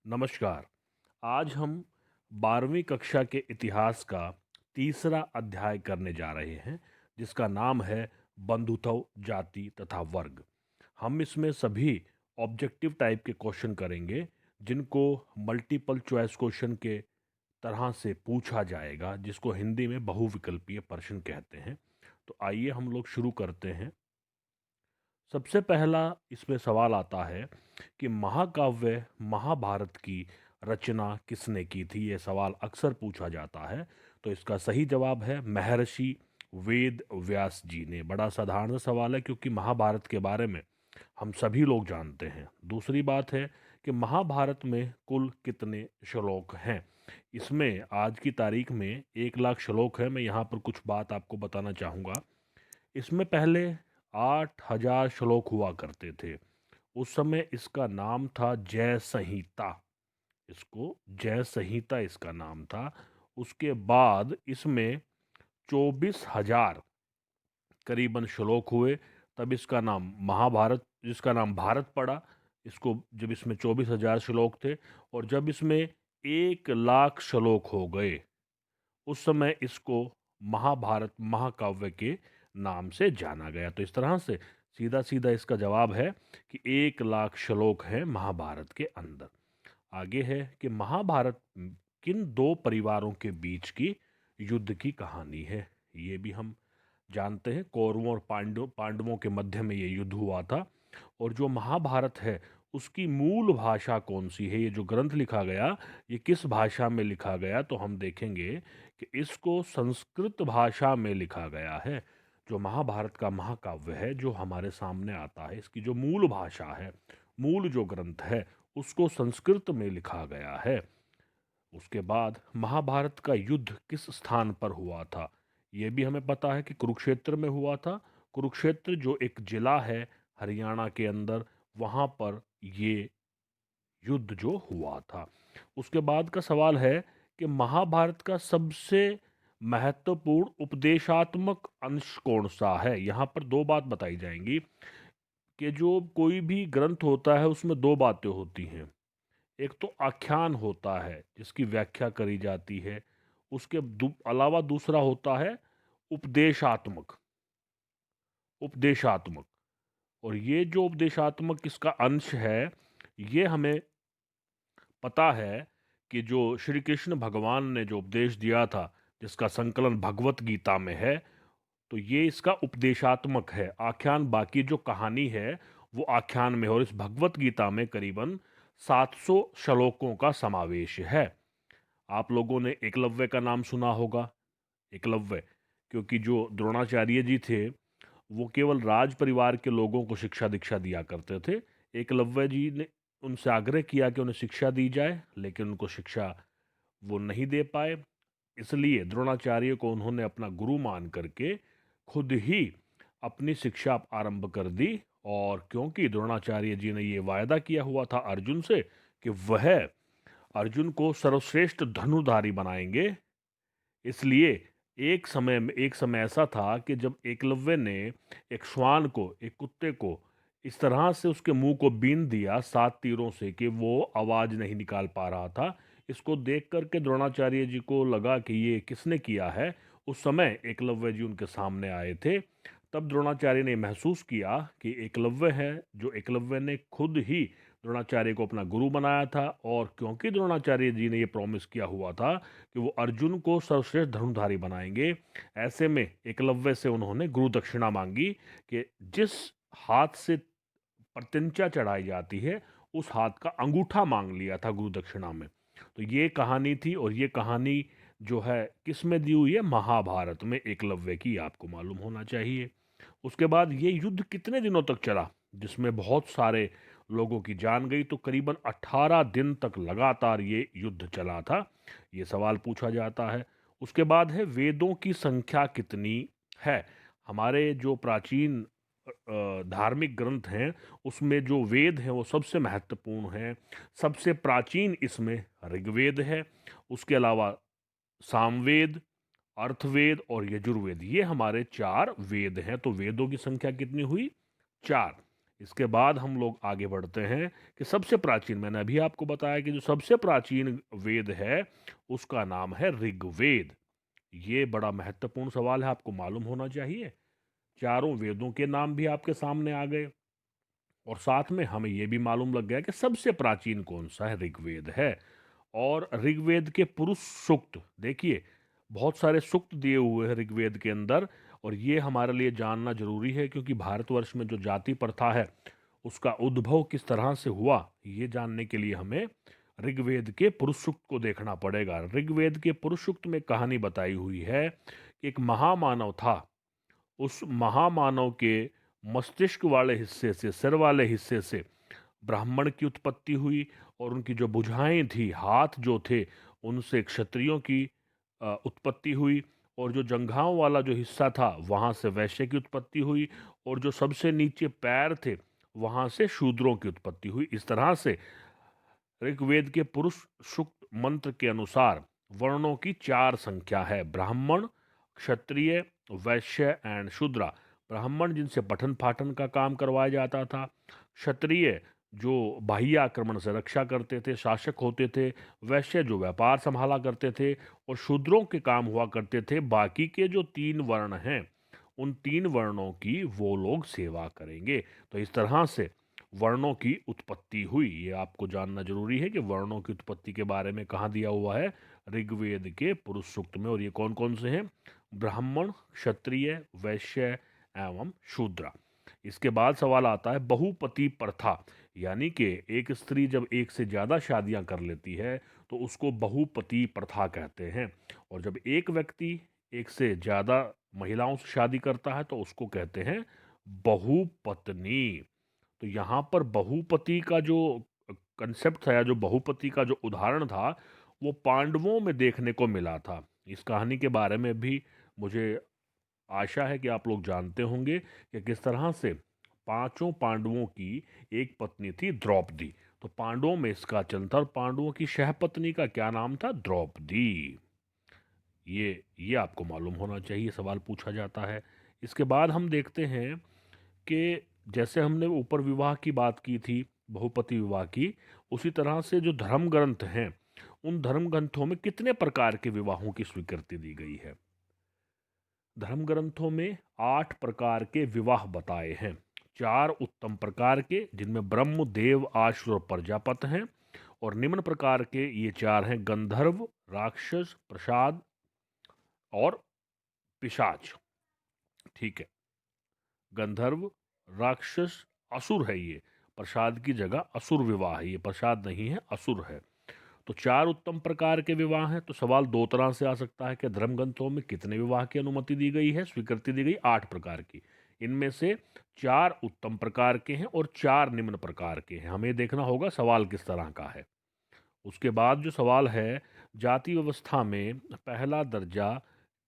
नमस्कार। आज हम 12वीं कक्षा के इतिहास का तीसरा अध्याय करने जा रहे हैं, जिसका नाम है बंधुत्व, जाति तथा वर्ग। हम इसमें सभी ऑब्जेक्टिव टाइप के क्वेश्चन करेंगे, जिनको मल्टीपल चॉइस क्वेश्चन के तरह से पूछा जाएगा, जिसको हिंदी में बहुविकल्पीय प्रश्न कहते हैं। तो आइए हम लोग शुरू करते हैं। सबसे पहला इसमें सवाल आता है कि महाकाव्य महाभारत की रचना किसने की थी। ये सवाल अक्सर पूछा जाता है। तो इसका सही जवाब है महर्षि वेद व्यास जी ने। बड़ा साधारण सा सवाल है, क्योंकि महाभारत के बारे में हम सभी लोग जानते हैं। दूसरी बात है कि महाभारत में कुल कितने श्लोक हैं। इसमें आज की तारीख में 1 लाख श्लोक है। मैं यहाँ पर कुछ बात आपको बताना चाहूँगा। इसमें पहले 8,000 श्लोक हुआ करते थे। उस समय इसका नाम था जय संहिता। इसको जय संहिता इसका नाम था। उसके बाद इसमें 24,000 करीबन श्लोक हुए। तब इसका नाम महाभारत, जिसका नाम भारत पड़ा। इसको जब इसमें 24,000 श्लोक थे, और जब इसमें 1 लाख श्लोक हो गए, उस समय इसको महाभारत महाकाव्य के नाम से जाना गया। तो इस तरह से सीधा सीधा इसका जवाब है कि 1 लाख श्लोक हैं महाभारत के अंदर। आगे है कि महाभारत किन दो परिवारों के बीच की युद्ध की कहानी है। ये भी हम जानते हैं, कौरवों और पांडवों के मध्य में ये युद्ध हुआ था। और जो महाभारत है, उसकी मूल भाषा कौन सी है। ये जो ग्रंथ लिखा गया, ये किस भाषा में लिखा गया, तो हम देखेंगे कि इसको संस्कृत भाषा में लिखा गया है। जो महाभारत का महाकाव्य है जो हमारे सामने आता है, इसकी जो मूल भाषा है, मूल जो ग्रंथ है, उसको संस्कृत में लिखा गया है। उसके बाद महाभारत का युद्ध किस स्थान पर हुआ था। ये भी हमें पता है कि कुरुक्षेत्र में हुआ था। कुरुक्षेत्र जो एक जिला है हरियाणा के अंदर, वहाँ पर ये युद्ध जो हुआ था। उसके बाद का सवाल है कि महाभारत का सबसे महत्वपूर्ण उपदेशात्मक अंश कौन सा है। यहाँ पर दो बात बताई जाएंगी कि जो कोई भी ग्रंथ होता है, उसमें दो बातें होती हैं। एक तो आख्यान होता है, जिसकी व्याख्या करी जाती है। उसके अलावा दूसरा होता है उपदेशात्मक। उपदेशात्मक। और ये जो उपदेशात्मक इसका अंश है, ये हमें पता है कि जो श्री कृष्ण भगवान ने जो उपदेश दिया था, जिसका संकलन भगवत गीता में है, तो ये इसका उपदेशात्मक है। आख्यान, बाकी जो कहानी है, वो आख्यान में है। और इस भगवत गीता में करीबन 700 श्लोकों का समावेश है। आप लोगों ने एकलव्य का नाम सुना होगा। एकलव्य, क्योंकि जो द्रोणाचार्य जी थे, वो केवल राज परिवार के लोगों को शिक्षा दीक्षा दिया करते थे। एकलव्य जी ने उनसे आग्रह किया कि उन्हें शिक्षा दी जाए, लेकिन उनको शिक्षा वो नहीं दे पाए। इसलिए द्रोणाचार्य को उन्होंने अपना गुरु मान करके खुद ही अपनी शिक्षा आरंभ कर दी। और क्योंकि द्रोणाचार्य जी ने ये वायदा किया हुआ था अर्जुन से कि वह अर्जुन को सर्वश्रेष्ठ धनुधारी बनाएंगे, इसलिए एक समय ऐसा था कि जब एकलव्य ने एक श्वान को, एक कुत्ते को, इस तरह से उसके मुंह को बीन दिया 7 तीरों से कि वो आवाज नहीं निकाल पा रहा था। इसको देख करके द्रोणाचार्य जी को लगा कि ये किसने किया है। उस समय एकलव्य जी उनके सामने आए थे। तब द्रोणाचार्य ने महसूस किया कि एकलव्य है, जो एकलव्य ने खुद ही द्रोणाचार्य को अपना गुरु बनाया था। और क्योंकि द्रोणाचार्य जी ने ये प्रॉमिस किया हुआ था कि वो अर्जुन को सर्वश्रेष्ठ धनुधारी बनाएंगे, ऐसे में एकलव्य से उन्होंने गुरु दक्षिणा मांगी कि जिस हाथ से प्रत्यंचा चढ़ाई जाती है, उस हाथ का अंगूठा मांग लिया था गुरु दक्षिणा में। तो ये कहानी थी। और ये कहानी जो है किस में दी हुई है, महाभारत में एकलव्य की, आपको मालूम होना चाहिए। उसके बाद ये युद्ध कितने दिनों तक चला, जिसमें बहुत सारे लोगों की जान गई। तो करीबन 18 दिन तक लगातार ये युद्ध चला था। ये सवाल पूछा जाता है। उसके बाद है वेदों की संख्या कितनी है। हमारे जो प्राचीन धार्मिक ग्रंथ हैं, उसमें जो वेद हैं वो सबसे महत्वपूर्ण हैं। सबसे प्राचीन इसमें ऋग्वेद है। उसके अलावा सामवेद, अर्थवेद और यजुर्वेद, ये हमारे 4 वेद हैं। तो वेदों की संख्या कितनी हुई? 4। इसके बाद हम लोग आगे बढ़ते हैं कि सबसे प्राचीन, मैंने अभी आपको बताया कि जो सबसे प्राचीन वेद है उसका नाम है ऋग्वेद। ये बड़ा महत्वपूर्ण सवाल है, आपको मालूम होना चाहिए। चारों वेदों के नाम भी आपके सामने आ गए और साथ में हमें ये भी मालूम लग गया कि सबसे प्राचीन कौन सा है, ऋग्वेद है। और ऋग्वेद के पुरुष सूक्त देखिए, बहुत सारे सूक्त दिए हुए हैं ऋग्वेद के अंदर। और ये हमारे लिए जानना जरूरी है क्योंकि भारतवर्ष में जो जाति प्रथा है उसका उद्भव किस तरह से हुआ, ये जानने के लिए हमें ऋग्वेद के पुरुष सूक्त को देखना पड़ेगा। ऋग्वेद के पुरुष सूक्त में कहानी बताई हुई है कि एक महामानव था। उस महामानव के मस्तिष्क वाले हिस्से से, सिर वाले हिस्से से ब्राह्मण की उत्पत्ति हुई और उनकी जो भुजाएं थी, हाथ जो थे, उनसे क्षत्रियों की उत्पत्ति हुई। और जो जंघाओं वाला जो हिस्सा था वहां से वैश्य की उत्पत्ति हुई और जो सबसे नीचे पैर थे वहां से शूद्रों की उत्पत्ति हुई। इस तरह से ऋग्वेद के पुरुष सूक्त मंत्र के अनुसार वर्णों की चार संख्या है: ब्राह्मण, क्षत्रिय, वैश्य एंड शूद्रा। ब्राह्मण जिनसे पठन पाठन का काम करवाया जाता था, क्षत्रिय जो बाह्य आक्रमण से रक्षा करते थे, शासक होते थे, वैश्य जो व्यापार संभाला करते थे, और शूद्रों के काम हुआ करते थे बाकी के जो तीन वर्ण हैं उन तीन वर्णों की वो लोग सेवा करेंगे। तो इस तरह से वर्णों की उत्पत्ति हुई। ये आपको जानना जरूरी है कि वर्णों की उत्पत्ति के बारे में कहाँ दिया हुआ है, ऋग्वेद के पुरुष सूक्त में। और ये कौन कौन से हैं? ब्राह्मण, क्षत्रिय, वैश्य एवं शूद्र। इसके बाद सवाल आता है बहुपति प्रथा, यानी कि एक स्त्री जब एक से ज़्यादा शादियां कर लेती है तो उसको बहुपति प्रथा कहते हैं। और जब एक व्यक्ति एक से ज़्यादा महिलाओं से शादी करता है तो उसको कहते हैं बहुपत्नी। तो यहाँ पर बहुपति का जो कंसेप्ट था या जो बहुपति का जो उदाहरण था वो पांडवों में देखने को मिला था। इस कहानी के बारे में भी मुझे आशा है कि आप लोग जानते होंगे कि किस तरह से पांचों पांडवों की एक पत्नी थी, द्रौपदी। तो पांडवों में इसका चलन था और पांडवों की सहपत्नी का क्या नाम था? द्रौपदी। ये आपको मालूम होना चाहिए, सवाल पूछा जाता है। इसके बाद हम देखते हैं कि जैसे हमने ऊपर विवाह की बात की थी, बहुपति विवाह की, उसी तरह से जो धर्म ग्रंथ हैं उन धर्म ग्रंथों में कितने प्रकार के विवाहों की स्वीकृति दी गई है? धर्म ग्रंथों में 8 प्रकार के विवाह बताए हैं। 4 उत्तम प्रकार के जिनमें ब्रह्म, देव, आशुर और प्रजापत हैं। और निम्न प्रकार के ये 4 हैं: गंधर्व, राक्षस, प्रसाद और पिशाच। ठीक है, गंधर्व, राक्षस, असुर है ये। प्रसाद की जगह असुर विवाह है, ये प्रसाद नहीं है, असुर है। तो 4 उत्तम प्रकार के विवाह हैं। तो सवाल दो तरह से आ सकता है कि धर्म ग्रंथों में कितने विवाह की अनुमति दी गई है, स्वीकृति दी गई? 8 प्रकार की। इनमें से 4 उत्तम प्रकार के हैं और 4 निम्न प्रकार के हैं। हमें देखना होगा सवाल किस तरह का है। उसके बाद जो सवाल है, जाति व्यवस्था में पहला दर्जा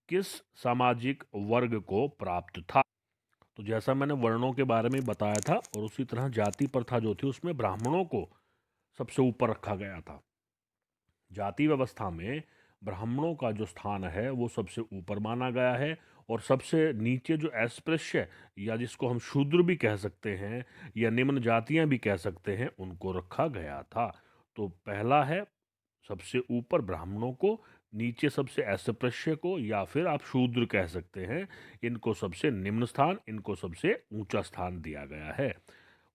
किस सामाजिक वर्ग को प्राप्त था? तो जैसा मैंने वर्णों के बारे में बताया था और उसी तरह जाति प्रथा जो थी उसमें ब्राह्मणों को सबसे ऊपर रखा गया था। जाति व्यवस्था में ब्राह्मणों का जो स्थान है वो सबसे ऊपर माना गया है और सबसे नीचे जो अस्पृश्य या जिसको हम शूद्र भी कह सकते हैं या निम्न जातियां भी कह सकते हैं उनको रखा गया था। तो पहला है सबसे ऊपर ब्राह्मणों को, नीचे सबसे अस्पृश्य को या फिर आप शूद्र कह सकते हैं, इनको सबसे निम्न स्थान, इनको सबसे ऊंचा स्थान दिया गया है।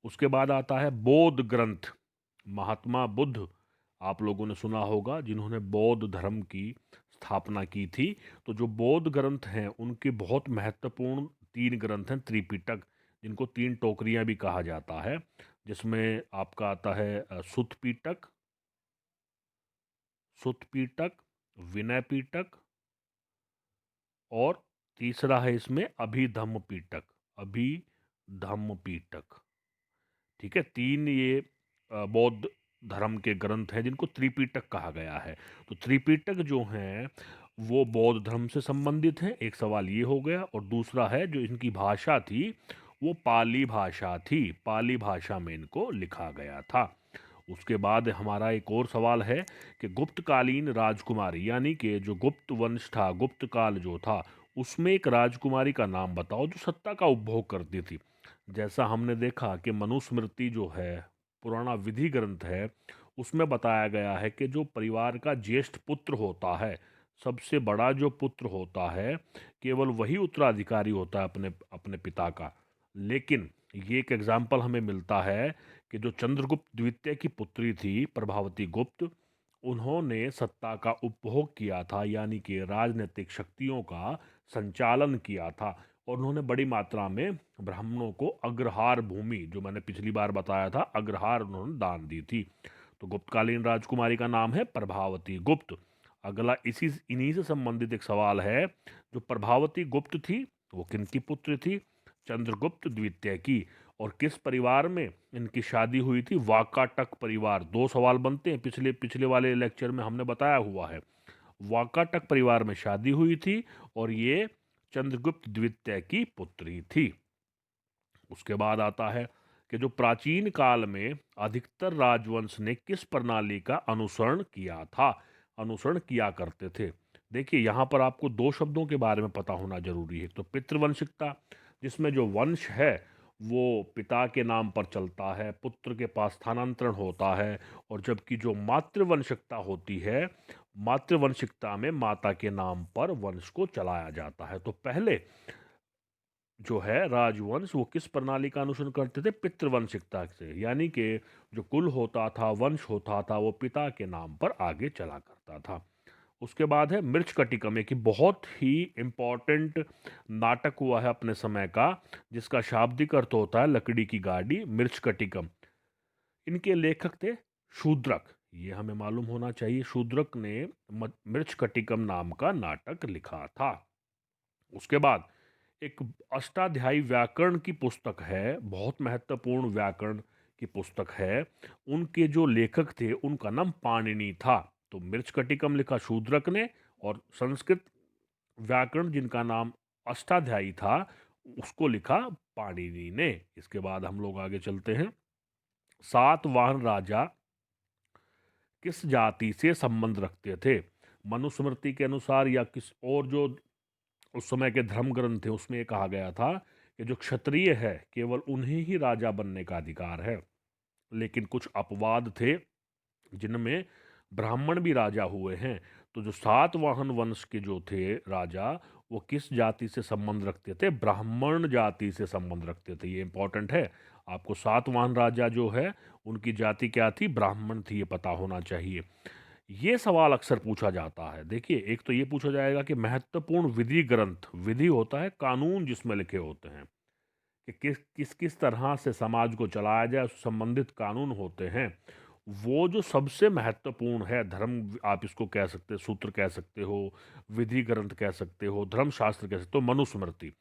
उसके बाद आता है बौद्ध ग्रंथ। महात्मा बुद्ध आप लोगों ने सुना होगा, जिन्होंने बौद्ध धर्म की स्थापना की थी। तो जो बौद्ध ग्रंथ हैं उनके बहुत महत्वपूर्ण 3 ग्रंथ हैं त्रिपिटक, जिनको 3 टोकरियां भी कहा जाता है, जिसमें आपका आता है सुत्त पिटक, सुत्त पिटक, विनय पिटक और तीसरा है इसमें अभिधम्म पिटक, अभिधम्म पिटक। ठीक है, 3 ये बौद्ध धर्म के ग्रंथ हैं जिनको त्रिपिटक कहा गया है। तो त्रिपिटक जो हैं वो बौद्ध धर्म से संबंधित हैं, एक सवाल ये हो गया। और दूसरा है जो इनकी भाषा थी वो पाली भाषा थी, पाली भाषा में इनको लिखा गया था। उसके बाद हमारा एक और सवाल है कि गुप्तकालीन राजकुमारी, यानी कि जो गुप्त वंश था, गुप्त काल जो था, उसमें एक राजकुमारी का नाम बताओ जो सत्ता का उपभोग करती थी। जैसा हमने देखा कि मनुस्मृति जो है, पुराना विधि ग्रंथ है, उसमें बताया गया है कि जो परिवार का ज्येष्ठ पुत्र होता है, सबसे बड़ा जो पुत्र होता है, केवल वही उत्तराधिकारी होता है अपने अपने पिता का। लेकिन ये एक एग्जाम्पल हमें मिलता है कि जो चंद्रगुप्त द्वितीय की पुत्री थी प्रभावती गुप्त, उन्होंने सत्ता का उपभोग किया था, यानी कि राजनीतिक शक्तियों का संचालन किया था। और उन्होंने बड़ी मात्रा में ब्राह्मणों को अग्रहार भूमि, जो मैंने पिछली बार बताया था, अग्रहार उन्होंने दान दी थी। तो गुप्तकालीन राजकुमारी का नाम है प्रभावती गुप्त। अगला इसी इन्हीं से संबंधित एक सवाल है, जो प्रभावती गुप्त थी वो किनकी पुत्र थी? चंद्रगुप्त द्वितीय की। और किस परिवार में इनकी शादी हुई थी? वाकाटक परिवार। दो सवाल बनते हैं, पिछले पिछले वाले लेक्चर में हमने बताया हुआ है। वाकाटक परिवार में शादी हुई थी और ये चंद्रगुप्त द्वितीय की पुत्री थी। उसके बाद आता है कि जो प्राचीन काल में अधिकतर राजवंश ने किस प्रणाली का अनुसरण किया था, अनुसरण किया करते थे। देखिए यहाँ पर आपको दो शब्दों के बारे में पता होना जरूरी है। तो पितृवंशिकता, जिसमें जो वंश है वो पिता के नाम पर चलता है, पुत्र के पास स्थानांतरण होता है। और जबकि जो मातृवंशिकता होती है, मातृवंशिकता में माता के नाम पर वंश को चलाया जाता है। तो पहले जो है राजवंश वो किस प्रणाली का अनुसरण करते थे? पितृवंशिकता से, यानी कि जो कुल होता था, वंश होता था, वो पिता के नाम पर आगे चला करता था। उसके बाद है मृच्छकटिकम, एक बहुत ही इम्पोर्टेंट नाटक हुआ है अपने समय का, जिसका शाब्दिक अर्थ होता है लकड़ी की गाड़ी, मृच्छकटिकम। इनके लेखक थे शूद्रक। ये हमें मालूम होना चाहिए, शूद्रक ने मृच्छकटिकम नाम का नाटक लिखा था। उसके बाद एक अष्टाध्यायी व्याकरण की पुस्तक है, बहुत महत्वपूर्ण व्याकरण की पुस्तक है। उनके जो लेखक थे उनका नाम पाणिनि था। तो मृच्छकटिकम लिखा शूद्रक ने, और संस्कृत व्याकरण जिनका नाम अष्टाध्यायी था उसको लिखा पाणिनि ने। इसके बाद हम लोग आगे चलते हैं। सातवाहन राजा किस जाति से संबंध रखते थे? मनुस्मृति के अनुसार या किस और जो उस समय के धर्म ग्रंथ थे उसमें ये कहा गया था कि जो क्षत्रिय है केवल उन्हें ही राजा बनने का अधिकार है। लेकिन कुछ अपवाद थे जिनमें ब्राह्मण भी राजा हुए हैं। तो जो सातवाहन वंश के जो थे राजा, वो किस जाति से संबंध रखते थे? ब्राह्मण जाति से संबंध रखते थे। ये इंपॉर्टेंट है। आपको सातवाहन राजा जो है उनकी जाति क्या थी? ब्राह्मण थी, ये पता होना चाहिए। ये सवाल अक्सर पूछा जाता है। देखिए, एक तो ये पूछा जाएगा कि महत्वपूर्ण विधि ग्रंथ, विधि होता है कानून जिसमें लिखे होते हैं, कि किस किस किस तरह से समाज को चलाया जाए, उससे संबंधित कानून होते हैं। वो जो सबसे महत्वपूर्ण है, धर्म आप इसको कह सकते हो, सूत्र कह सकते हो, विधि ग्रंथ कह सकते हो, धर्मशास्त्र कह सकते हो, मनुस्मृति।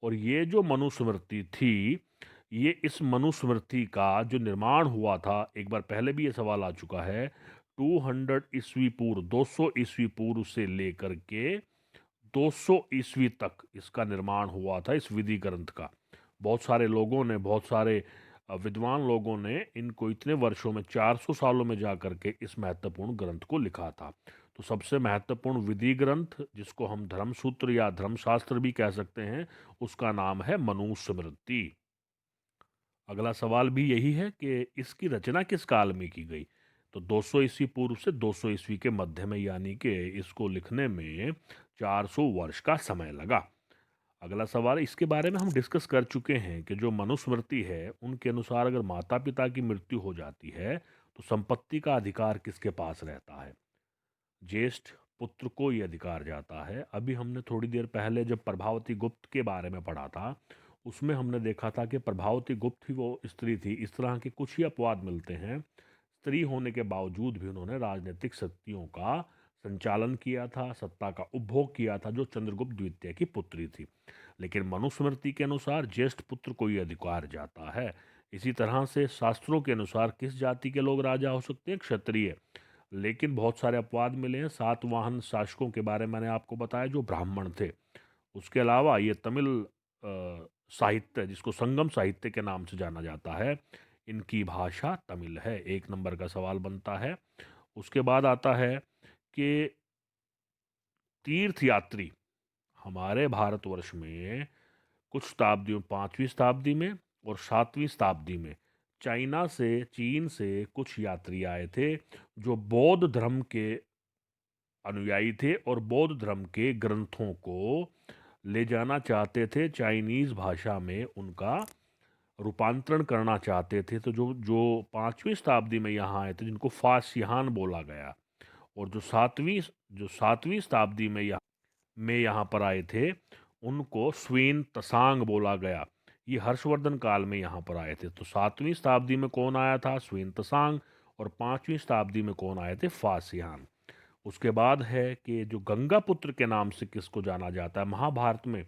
और ये जो मनुस्मृति थी, ये इस मनुस्मृति का जो निर्माण हुआ था, एक बार पहले भी ये सवाल आ चुका है, 200 ईस्वी पूर्व, 200 ईस्वी पूर्व से लेकर के 200 ईस्वी तक इसका निर्माण हुआ था, इस विधि ग्रंथ का। बहुत सारे लोगों ने, बहुत सारे विद्वान लोगों ने इनको इतने वर्षों में, 400 सालों में जा करके इस महत्वपूर्ण ग्रंथ को लिखा था। तो सबसे महत्वपूर्ण विधि ग्रंथ, जिसको हम धर्मसूत्र या धर्मशास्त्र भी कह सकते हैं, उसका नाम है मनुस्मृति। अगला सवाल भी यही है कि इसकी रचना किस काल में की गई? तो 200 ईस्वी पूर्व से 200 ईस्वी के मध्य में, यानी कि इसको लिखने में 400 वर्ष का समय लगा। अगला सवाल, इसके बारे में हम डिस्कस कर चुके हैं कि जो मनुस्मृति है उनके अनुसार अगर माता पिता की मृत्यु हो जाती है तो संपत्ति का अधिकार किसके पास रहता है? ज्येष्ठ पुत्र को ये अधिकार जाता है। अभी हमने थोड़ी देर पहले जब प्रभावती गुप्त के बारे में पढ़ा था, उसमें हमने देखा था कि प्रभावती गुप्त ही वो स्त्री थी। इस तरह के कुछ ही अपवाद मिलते हैं, स्त्री होने के बावजूद भी उन्होंने राजनीतिक शक्तियों का संचालन किया था, सत्ता का उपभोग किया था, जो चंद्रगुप्त द्वितीय की पुत्री थी। लेकिन मनुस्मृति के अनुसार ज्येष्ठ पुत्र को ये अधिकार जाता है। इसी तरह से शास्त्रों के अनुसार किस जाति के लोग राजा हो सकते हैं? क्षत्रिय। लेकिन बहुत सारे अपवाद मिले हैं। सातवाहन शासकों के बारे में मैंने आपको बताया, जो ब्राह्मण थे। उसके अलावा ये तमिल साहित्य, जिसको संगम साहित्य के नाम से जाना जाता है, इनकी भाषा तमिल है। एक नंबर का सवाल बनता है। उसके बाद आता है कि तीर्थ यात्री हमारे भारतवर्ष में कुछ शताब्दियों, 5वीं शताब्दी में और 7वीं शताब्दी में चाइना से, चीन से कुछ यात्री आए थे जो बौद्ध धर्म के अनुयायी थे और बौद्ध धर्म के ग्रंथों को ले जाना चाहते थे, चाइनीज भाषा में उनका रूपांतरण करना चाहते थे। तो जो जो 5वीं शताब्दी में यहाँ आए थे जिनको फारसियान बोला गया, और जो सातवीं शताब्दी में यहाँ पर आए थे उनको स्वेन तसांग बोला गया। ये हर्षवर्धन काल में यहाँ पर आए थे। तो 7वीं शताब्दी में कौन आया था? स्वेन तसांग। और 5वीं शताब्दी में कौन आए थे? फारसियान। उसके बाद है कि जो गंगा पुत्र के नाम से किसको जाना जाता है महाभारत में,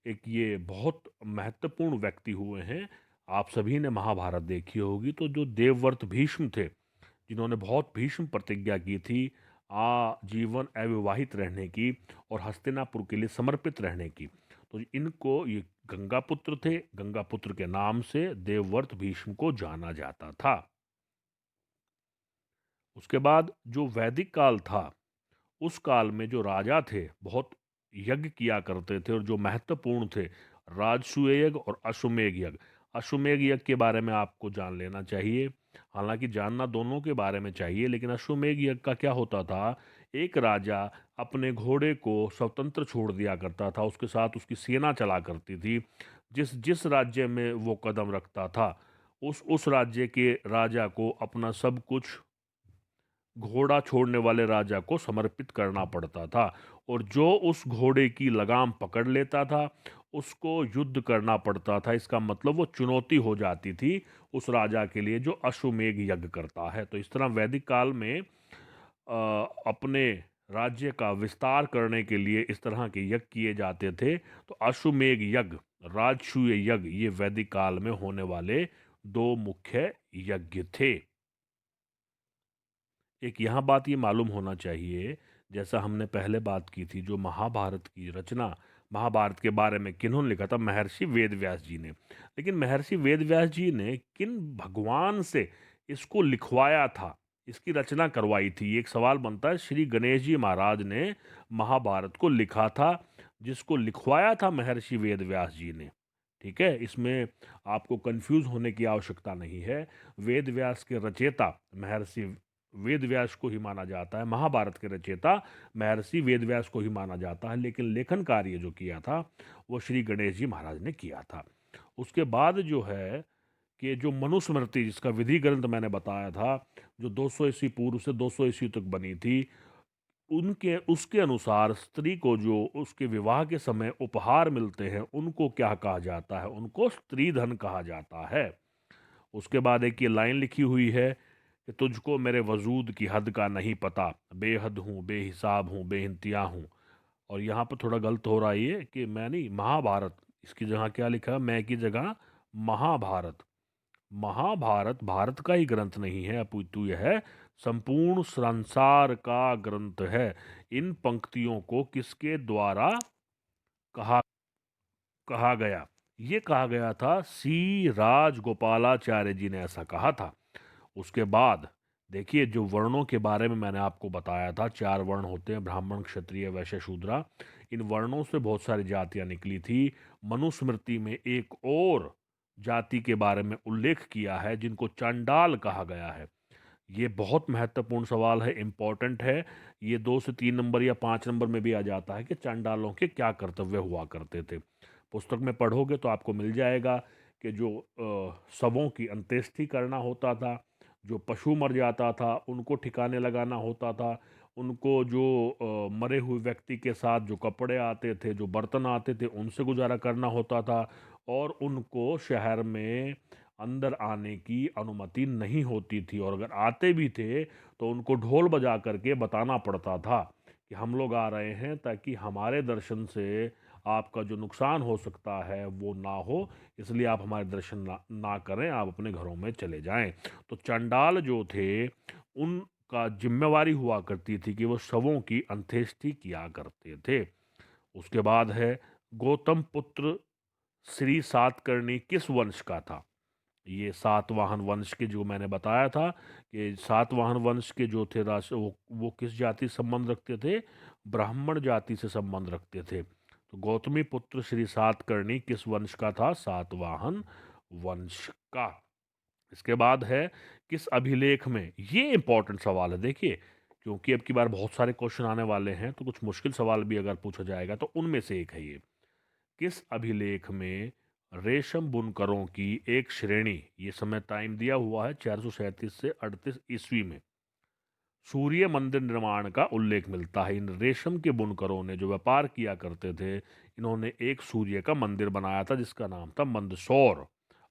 एक ये बहुत महत्वपूर्ण व्यक्ति हुए हैं। आप सभी ने महाभारत देखी होगी। तो जो देवव्रत भीष्म थे, जिन्होंने बहुत भीष्म प्रतिज्ञा की थी आजीवन अविवाहित रहने की और हस्तिनापुर के लिए समर्पित रहने की, तो इनको ये गंगापुत्र थे। गंगापुत्र के नाम से देवव्रत भीष्म को जाना जाता था। उसके बाद जो वैदिक काल था, उस काल में जो राजा थे बहुत यज्ञ किया करते थे और जो महत्वपूर्ण थे, राजसूय यज्ञ और अश्वमेध यज्ञ। अश्वमेध यज्ञ के बारे में आपको जान लेना चाहिए, हालांकि जानना दोनों के बारे में चाहिए। लेकिन अश्वमेध यज्ञ का क्या होता था? एक राजा अपने घोड़े को स्वतंत्र छोड़ दिया करता था, उसके साथ उसकी सेना चला करती थी। जिस जिस राज्य में वो कदम रखता था, उस राज्य के राजा को अपना सब कुछ घोड़ा छोड़ने वाले राजा को समर्पित करना पड़ता था। और जो उस घोड़े की लगाम पकड़ लेता था उसको युद्ध करना पड़ता था। इसका मतलब वो चुनौती हो जाती थी उस राजा के लिए जो अश्वमेध यज्ञ करता है। तो इस तरह वैदिक काल में अपने राज्य का विस्तार करने के लिए इस तरह के यज्ञ किए जाते थे। तो अश्वमेध यज्ञ, राजसूय यज्ञ, ये वैदिक काल में होने वाले दो मुख्य यज्ञ थे। एक यहाँ बात ये मालूम होना चाहिए, जैसा हमने पहले बात की थी, जो महाभारत की रचना, महाभारत के बारे में किन्होंने लिखा था? महर्षि वेदव्यास जी ने। लेकिन महर्षि वेदव्यास जी ने किन भगवान से इसको लिखवाया था, इसकी रचना करवाई थी? ये एक सवाल बनता है। श्री गणेश जी महाराज ने महाभारत को लिखा था, जिसको लिखवाया था महर्षि वेदव्यास जी ने। ठीक है, इसमें आपको कंफ्यूज होने की आवश्यकता नहीं है। वेदव्यास के रचयिता महर्षि वेदव्यास को ही माना जाता है, महाभारत के रचयिता महर्षि वेदव्यास को ही माना जाता है। लेकिन लेखन कार्य जो किया था वो श्री गणेश जी महाराज ने किया था। उसके बाद जो है कि जो मनुस्मृति, जिसका विधि ग्रंथ मैंने बताया था, जो 200 ईस्वी पूर्व से 200 ईस्वी तक बनी थी, उनके उसके अनुसार स्त्री को जो उसके विवाह के समय उपहार मिलते हैं उनको क्या कहा जाता है? उनको स्त्री धन कहा जाता है। उसके बाद एक ये लाइन लिखी हुई है कि तुझको मेरे वजूद की हद का नहीं पता, बेहद हूँ, बेहिसाब हूँ, बेइंतिहा हूँ। और यहाँ पर थोड़ा गलत हो रहा है ये कि मैं नहीं, महाभारत, इसकी जगह क्या लिखा है? मैं की जगह महाभारत। महाभारत भारत का ही ग्रंथ नहीं है अपितु यह संपूर्ण संसार का ग्रंथ है। इन पंक्तियों को किसके द्वारा कहा कहा गया? ये कहा गया था, सी राजगोपालाचार्य जी ने ऐसा कहा था। उसके बाद देखिए, जो वर्णों के बारे में मैंने आपको बताया था, 4 वर्ण होते हैं, ब्राह्मण, क्षत्रिय, वैश्य, शूद्रा। इन वर्णों से बहुत सारी जातियां निकली थी। मनुस्मृति में एक और जाति के बारे में उल्लेख किया है जिनको चांडाल कहा गया है। ये बहुत महत्वपूर्ण सवाल है, इम्पोर्टेंट है। ये 2 से 3 नंबर या 5 नंबर में भी आ जाता है कि चांडालों के क्या कर्तव्य हुआ करते थे। पुस्तक में पढ़ोगे तो आपको मिल जाएगा कि जो शवों की अंत्येष्टि करना होता था, जो पशु मर जाता था उनको ठिकाने लगाना होता था, उनको जो मरे हुए व्यक्ति के साथ जो कपड़े आते थे, जो बर्तन आते थे, उनसे गुजारा करना होता था। और उनको शहर में अंदर आने की अनुमति नहीं होती थी, और अगर आते भी थे तो उनको ढोल बजा करके बताना पड़ता था कि हम लोग आ रहे हैं, ताकि हमारे दर्शन से आपका जो नुकसान हो सकता है वो ना हो, इसलिए आप हमारे दर्शन ना करें, आप अपने घरों में चले जाएं। तो चंडाल जो थे उनका जिम्मेवारी हुआ करती थी कि वो शवों की अंत्येष्टि किया करते थे। उसके बाद है, गौतम पुत्र श्री सातकर्णी किस वंश का था? ये सातवाहन वंश के, जो मैंने बताया था कि सातवाहन वंश के जो थे राष्ट्र, वो किस जाति से संबंध रखते थे? ब्राह्मण जाति से संबंध रखते थे। तो गौतमी पुत्र श्री सातकर्णी किस वंश का था? सातवाहन वंश का। इसके बाद है किस अभिलेख में, ये इंपॉर्टेंट सवाल है देखिए, क्योंकि अब की बार बहुत सारे क्वेश्चन आने वाले हैं तो कुछ मुश्किल सवाल भी अगर पूछा जाएगा तो उनमें से एक है ये। किस अभिलेख में रेशम बुनकरों की एक श्रेणी, ये समय टाइम दिया हुआ है 437 से 38 ईस्वी में, सूर्य मंदिर निर्माण का उल्लेख मिलता है। इन रेशम के बुनकरों ने जो व्यापार किया करते थे, इन्होंने एक सूर्य का मंदिर बनाया था जिसका नाम था मंदसौर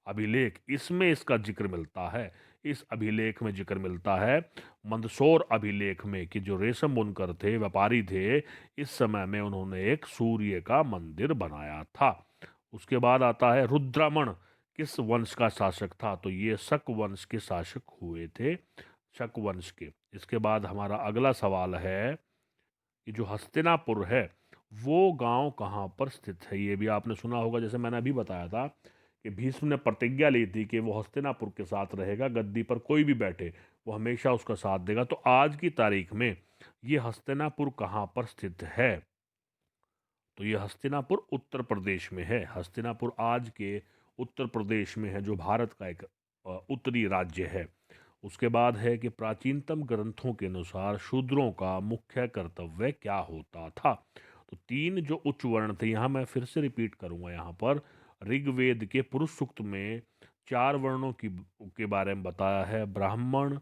अभिलेख, इसमें इसका जिक्र मिलता है। इस अभिलेख में जिक्र मिलता है मंदसौर अभिलेख में कि जो रेशम बुनकर थे, व्यापारी थे, इस समय में उन्होंने एक सूर्य का मंदिर बनाया था। उसके बाद आता है रुद्रमण किस वंश का शासक था, तो ये शक वंश के शासक हुए थे, शक वंश के। इसके बाद हमारा अगला सवाल है कि जो हस्तिनापुर है वो गांव कहाँ पर स्थित है। ये भी आपने सुना होगा, जैसे मैंने अभी बताया था कि भीष्म ने प्रतिज्ञा ली थी कि वो हस्तिनापुर के साथ रहेगा, गद्दी पर कोई भी बैठे वो हमेशा उसका साथ देगा। तो आज की तारीख में ये हस्तिनापुर कहाँ पर स्थित है, तो ये हस्तिनापुर उत्तर प्रदेश में है। हस्तिनापुर आज के उत्तर प्रदेश में है, जो भारत का एक उत्तरी राज्य है। उसके बाद है कि प्राचीनतम ग्रंथों के अनुसार शूद्रों का मुख्य कर्तव्य क्या होता था। तो तीन जो उच्च वर्ण थे, यहाँ मैं फिर से रिपीट करूंगा, यहाँ पर ऋग्वेद के पुरुष सूक्त में चार वर्णों की के बारे में बताया है, ब्राह्मण,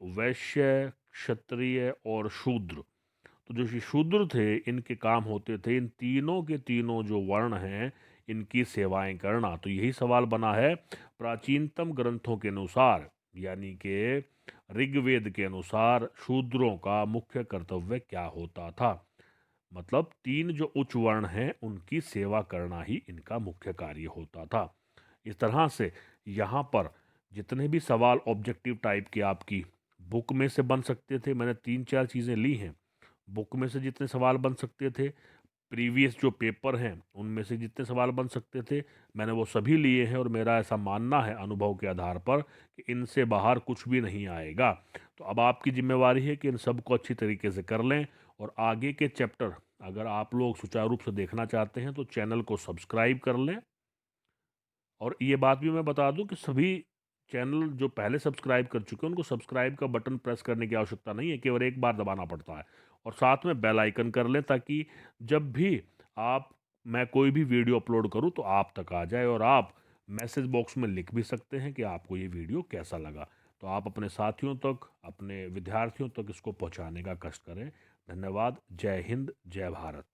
वैश्य, क्षत्रिय और शूद्र। तो जो ये शूद्र थे, इनके काम होते थे इन तीनों के तीनों जो वर्ण हैं इनकी सेवाएं करना। तो यही सवाल बना है, प्राचीनतम ग्रंथों के अनुसार यानी कि ऋग्वेद के अनुसार शूद्रों का मुख्य कर्तव्य क्या होता था। मतलब तीन जो उच्च वर्ण हैं उनकी सेवा करना ही इनका मुख्य कार्य होता था। इस तरह से यहाँ पर जितने भी सवाल ऑब्जेक्टिव टाइप के आपकी बुक में से बन सकते थे, मैंने तीन चार चीज़ें ली हैं। बुक में से जितने सवाल बन सकते थे, प्रीवियस जो पेपर हैं उनमें से जितने सवाल बन सकते थे, मैंने वो सभी लिए हैं। और मेरा ऐसा मानना है अनुभव के आधार पर कि इनसे बाहर कुछ भी नहीं आएगा। तो अब आपकी जिम्मेवारी है कि इन सबको अच्छी तरीके से कर लें, और आगे के चैप्टर अगर आप लोग सुचारू रूप से देखना चाहते हैं तो चैनल को सब्सक्राइब कर लें। और ये बात भी मैं बता दूं कि सभी चैनल जो पहले सब्सक्राइब कर चुके हैं उनको सब्सक्राइब का बटन प्रेस करने की आवश्यकता नहीं है, केवल एक बार दबाना पड़ता है। और साथ में बेल आइकन कर लें ताकि जब भी आप मैं कोई भी वीडियो अपलोड करूं तो आप तक आ जाए, और आप मैसेज बॉक्स में लिख भी सकते हैं कि आपको ये वीडियो कैसा लगा। तो आप अपने साथियों तक, अपने विद्यार्थियों तक इसको पहुंचाने का कष्ट करें। धन्यवाद। जय हिंद, जय भारत।